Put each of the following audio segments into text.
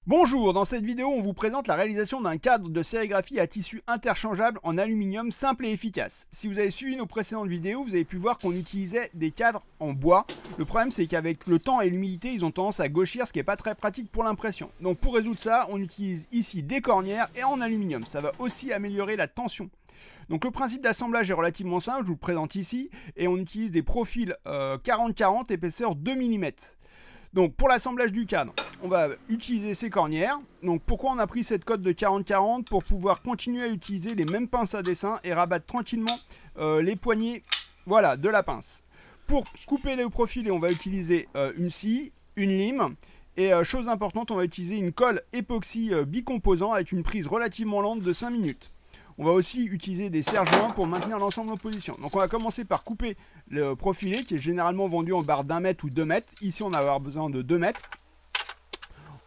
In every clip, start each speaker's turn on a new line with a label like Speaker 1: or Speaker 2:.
Speaker 1: Bonjour, dans cette vidéo on vous présente la réalisation d'un cadre de sérigraphie à tissu interchangeable en aluminium simple et efficace. Si vous avez suivi nos précédentes vidéos, vous avez pu voir qu'on utilisait des cadres en bois. Le problème c'est qu'avec le temps et l'humidité, ils ont tendance à gauchir, ce qui n'est pas très pratique pour l'impression. Donc pour résoudre ça, on utilise ici des cornières et en aluminium. Ça va aussi améliorer la tension. Donc le principe d'assemblage est relativement simple, je vous le présente ici, et on utilise des profils 40-40 épaisseur 2 mm. Donc pour l'assemblage du cadre, on va utiliser ces cornières. Donc pourquoi on a pris cette cote de 40-40? Pour pouvoir continuer à utiliser les mêmes pinces à dessin et rabattre tranquillement les poignées, voilà, de la pince. Pour couper les profils, on va utiliser une scie, une lime. Et chose importante, on va utiliser une colle époxy bicomposant avec une prise relativement lente de 5 minutes. On va aussi utiliser des serre-joints pour maintenir l'ensemble en position. Donc on va commencer par couper le profilé qui est généralement vendu en barre d'1 mètre ou 2 mètres. Ici on va avoir besoin de 2 mètres.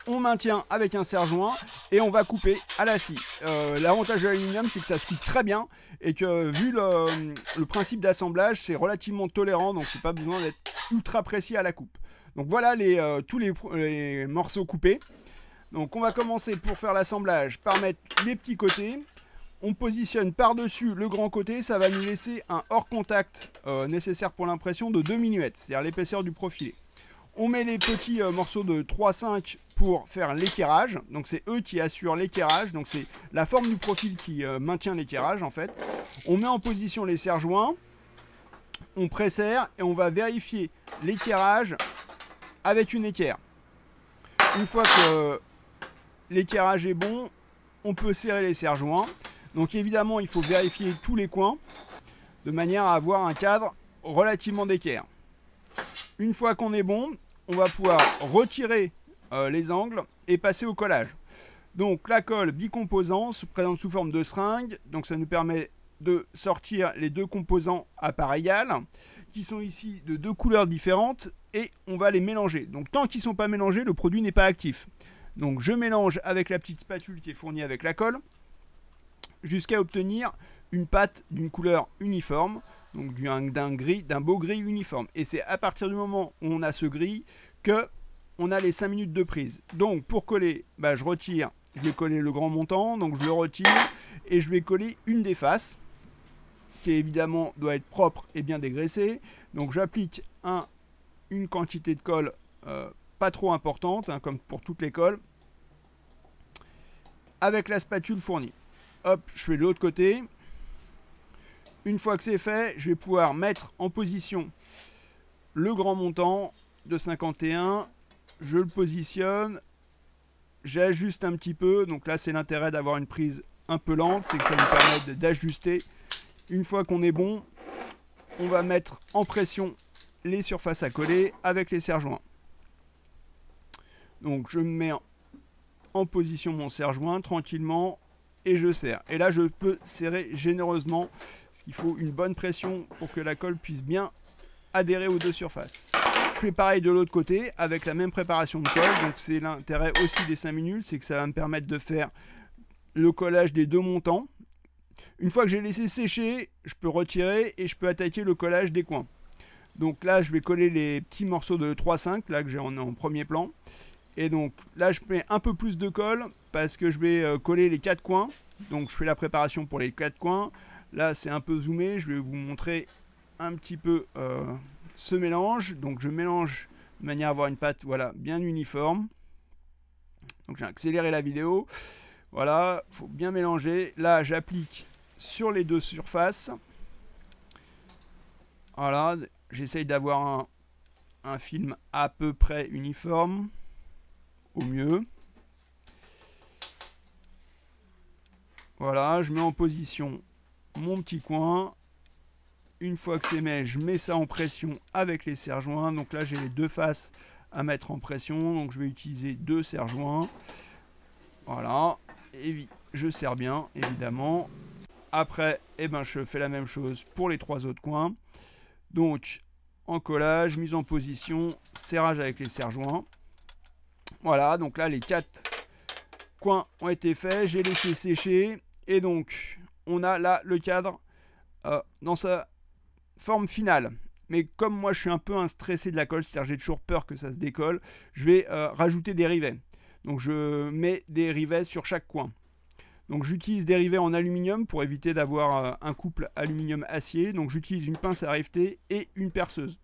Speaker 1: On maintient avec un serre-joint et on va couper à la scie. L'avantage de l'aluminium c'est que ça se coupe très bien et que vu le principe d'assemblage c'est relativement tolérant, donc c'est pas besoin d'être ultra précis à la coupe. Donc voilà tous les morceaux coupés. Donc on va commencer pour faire l'assemblage par mettre les petits côtés. On positionne par-dessus le grand côté, ça va nous laisser un hors-contact nécessaire pour l'impression de 2 mm, c'est-à-dire l'épaisseur du profilé. On met les petits morceaux de 3-5 pour faire l'équerrage, donc c'est eux qui assurent l'équerrage, donc c'est la forme du profil qui maintient l'équerrage en fait. On met en position les serre-joints, on presserre et on va vérifier l'équerrage avec une équerre. Une fois que l'équerrage est bon, on peut serrer les serre-joints. Donc évidemment, il faut vérifier tous les coins de manière à avoir un cadre relativement d'équerre. Une fois qu'on est bon, on va pouvoir retirer les angles et passer au collage. Donc la colle bicomposant se présente sous forme de seringue. Donc ça nous permet de sortir les deux composants à part égale, qui sont ici de deux couleurs différentes, et on va les mélanger. Donc tant qu'ils ne sont pas mélangés, le produit n'est pas actif. Donc je mélange avec la petite spatule qui est fournie avec la colle, jusqu'à obtenir une pâte d'une couleur uniforme, donc d'un beau gris uniforme. Et c'est à partir du moment où on a ce gris que on a les 5 minutes de prise. Donc pour coller, je retire, je vais coller le grand montant, donc je le retire et je vais coller une des faces, qui évidemment doit être propre et bien dégraissée. Donc j'applique une quantité de colle pas trop importante, hein, comme pour toutes les colles, avec la spatule fournie. Hop, je fais de l'autre côté. Une fois que c'est fait, je vais pouvoir mettre en position le grand montant de 51. Je le positionne, j'ajuste un petit peu. Donc là, c'est l'intérêt d'avoir une prise un peu lente, c'est que ça nous permet d'ajuster. Une fois qu'on est bon, on va mettre en pression les surfaces à coller avec les serre-joints. Donc je mets en position mon serre-joint tranquillement et je serre. Et là je peux serrer généreusement parce qu'il faut une bonne pression pour que la colle puisse bien adhérer aux deux surfaces. Je fais pareil de l'autre côté avec la même préparation de colle. Donc c'est l'intérêt aussi des 5 minutes, c'est que ça va me permettre de faire le collage des deux montants. Une fois que j'ai laissé sécher, je peux retirer et je peux attaquer le collage des coins. Donc là je vais coller les petits morceaux de 3-5 là que j'ai en premier plan. Et donc là je mets un peu plus de colle parce que je vais coller les 4 coins. Donc je fais la préparation pour les 4 coins. Là c'est un peu zoomé, je vais vous montrer un petit peu ce mélange. Donc je mélange de manière à avoir une pâte voilà, bien uniforme. Donc j'ai accéléré la vidéo. Voilà, il faut bien mélanger. Là j'applique sur les deux surfaces. Voilà, j'essaye d'avoir un film à peu près uniforme. Au mieux. Voilà, je mets en position mon petit coin. Une fois que c'est mis, je mets ça en pression avec les serre-joints. Donc là, j'ai les deux faces à mettre en pression. Donc je vais utiliser 2 serre-joints. Voilà. Et je serre bien, évidemment. Après, je fais la même chose pour les 3 autres coins. Donc, en collage, mise en position, serrage avec les serre-joints. Voilà, donc là les 4 coins ont été faits, j'ai laissé sécher et donc on a là le cadre dans sa forme finale. Mais comme moi je suis un peu un stressé de la colle, c'est-à-dire j'ai toujours peur que ça se décolle, je vais rajouter des rivets. Donc je mets des rivets sur chaque coin. Donc j'utilise des rivets en aluminium pour éviter d'avoir un couple aluminium-acier. Donc j'utilise une pince à riveter et une perceuse.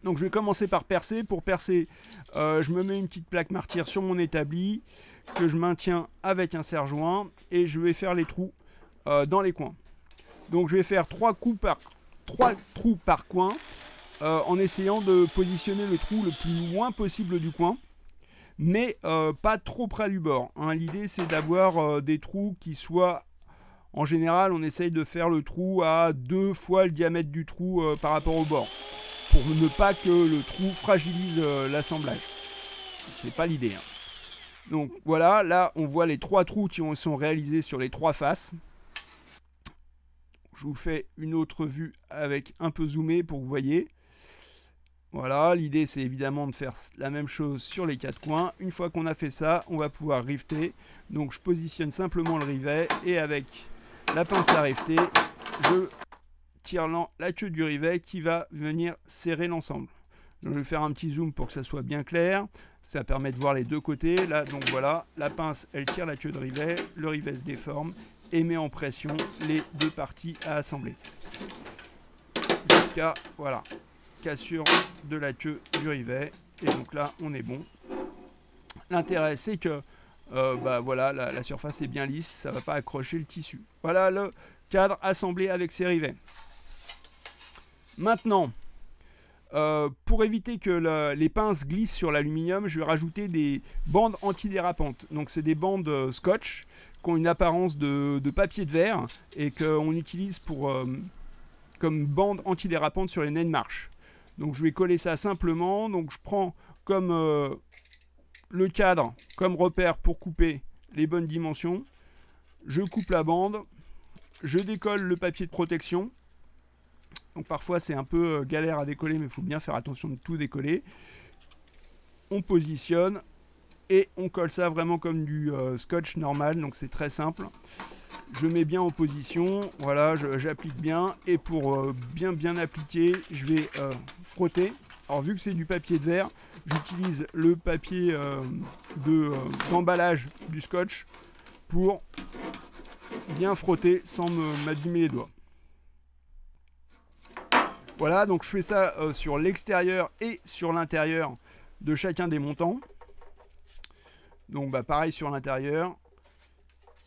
Speaker 1: Donc je vais commencer par percer. Pour percer, je me mets une petite plaque martyre sur mon établi que je maintiens avec un serre-joint et je vais faire les trous dans les coins. Donc je vais faire 3 trous par coin en essayant de positionner le trou le plus loin possible du coin, mais pas trop près du bord. Hein. L'idée c'est d'avoir des trous qui soient, en général on essaye de faire le trou à 2 fois le diamètre du trou par rapport au bord, pour ne pas que le trou fragilise l'assemblage. C'est pas l'idée. Hein. Donc voilà, là on voit les 3 trous qui sont réalisés sur les 3 faces. Je vous fais une autre vue avec un peu zoomé pour que vous voyez. Voilà, l'idée c'est évidemment de faire la même chose sur les 4 coins. Une fois qu'on a fait ça, on va pouvoir riveter. Donc je positionne simplement le rivet et avec la pince à riveter, je tire la queue du rivet qui va venir serrer l'ensemble. Je vais faire un petit zoom pour que ça soit bien clair. Ça permet de voir les deux côtés. Là, donc voilà, la pince elle tire la queue de rivet, le rivet se déforme et met en pression les deux parties à assembler. Jusqu'à, voilà, cassure de la queue du rivet. Et donc là, on est bon. L'intérêt, c'est que voilà, la surface est bien lisse, ça ne va pas accrocher le tissu. Voilà le cadre assemblé avec ses rivets. Maintenant, pour éviter que les pinces glissent sur l'aluminium, je vais rajouter des bandes antidérapantes. Donc c'est des bandes scotch qui ont une apparence de papier de verre et qu'on utilise comme bande antidérapante sur les nez de marche. Donc je vais coller ça simplement. Donc je prends comme le cadre comme repère pour couper les bonnes dimensions. Je coupe la bande, je décolle le papier de protection. Donc parfois c'est un peu galère à décoller, mais il faut bien faire attention de tout décoller. On positionne et on colle ça vraiment comme du scotch normal, donc c'est très simple. Je mets bien en position, voilà, j'applique bien, et pour bien appliquer, je vais frotter. Alors vu que c'est du papier de verre, j'utilise le papier d'emballage du scotch pour bien frotter sans m'abîmer les doigts. Voilà, donc je fais ça sur l'extérieur et sur l'intérieur de chacun des montants. Donc pareil sur l'intérieur,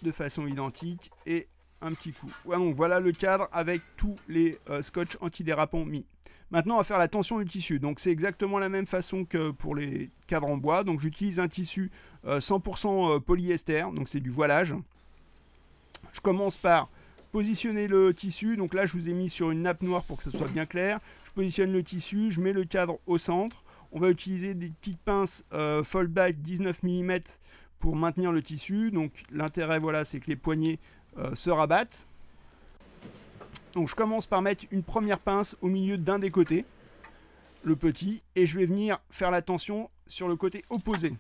Speaker 1: de façon identique, et un petit coup. Ouais, donc voilà le cadre avec tous les scotch antidérapants mis. Maintenant, on va faire la tension du tissu. Donc c'est exactement la même façon que pour les cadres en bois. Donc j'utilise un tissu 100% polyester, donc c'est du voilage. Je commence par positionner le tissu. Donc là, je vous ai mis sur une nappe noire pour que ça soit bien clair. Je positionne le tissu, je mets le cadre au centre. On va utiliser des petites pinces Foldback 19 mm pour maintenir le tissu. Donc l'intérêt, voilà, c'est que les poignées se rabattent. Donc je commence par mettre une première pince au milieu d'un des côtés, le petit, et je vais venir faire la tension sur le côté opposé.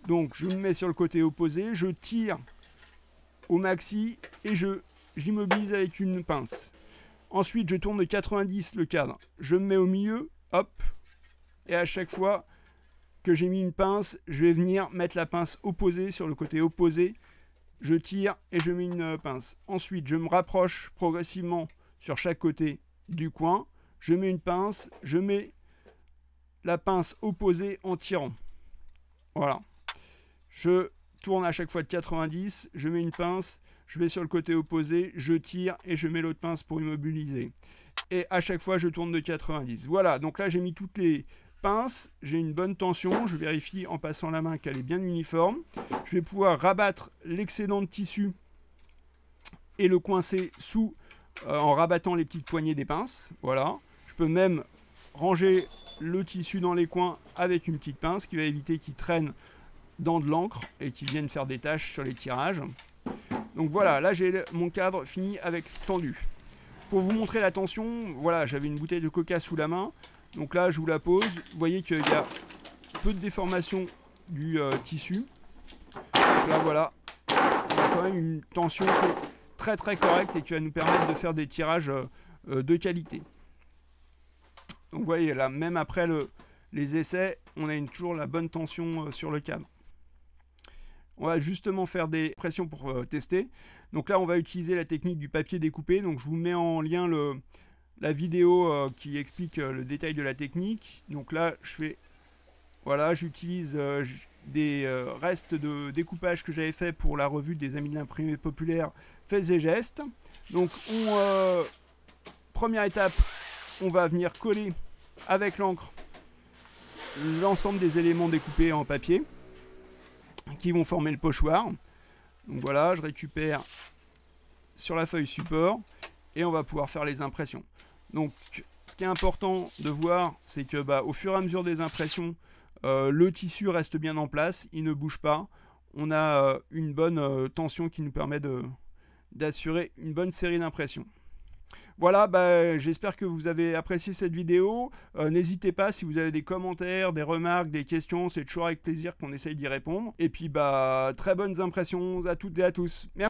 Speaker 1: Donc je me mets sur le côté opposé, je tire au maxi et j'immobilise avec une pince. Ensuite je tourne de 90 le cadre, je me mets au milieu, hop, et à chaque fois que j'ai mis une pince, je vais venir mettre la pince opposée sur le côté opposé. Je tire et je mets une pince. Ensuite, je me rapproche progressivement sur chaque côté du coin. Je mets une pince, je mets la pince opposée en tirant. Voilà. Je tourne à chaque fois de 90, je mets une pince, je vais sur le côté opposé, je tire et je mets l'autre pince pour immobiliser. Et à chaque fois, je tourne de 90. Voilà, donc là, j'ai mis toutes les pince, j'ai une bonne tension, je vérifie en passant la main qu'elle est bien uniforme. Je vais pouvoir rabattre l'excédent de tissu et le coincer sous en rabattant les petites poignées des pinces. Voilà. Je peux même ranger le tissu dans les coins avec une petite pince qui va éviter qu'il traîne dans de l'encre et qu'il vienne faire des taches sur les tirages. Donc voilà, là j'ai mon cadre fini avec tendu. Pour vous montrer la tension, voilà, j'avais une bouteille de coca sous la main. Donc là, je vous la pose. Vous voyez qu'il y a peu de déformation du tissu. Donc là, voilà. On a quand même une tension qui est très très correcte et qui va nous permettre de faire des tirages de qualité. Donc vous voyez, là, même après les essais, on a toujours la bonne tension sur le cadre. On va justement faire des pressions pour tester. Donc là, on va utiliser la technique du papier découpé. Donc je vous mets en lien la vidéo qui explique le détail de la technique. Donc là, voilà, j'utilise des restes de découpage que j'avais fait pour la revue des Amis de l'imprimé populaire, Faits et gestes. Donc première étape, on va venir coller avec l'encre l'ensemble des éléments découpés en papier qui vont former le pochoir. Donc voilà, je récupère sur la feuille support et on va pouvoir faire les impressions. Donc ce qui est important de voir, c'est que au fur et à mesure des impressions, le tissu reste bien en place, il ne bouge pas. On a une bonne tension qui nous permet d'assurer une bonne série d'impressions. Voilà, j'espère que vous avez apprécié cette vidéo. N'hésitez pas, si vous avez des commentaires, des remarques, des questions, c'est toujours avec plaisir qu'on essaye d'y répondre. Et puis très bonnes impressions à toutes et à tous. Merci.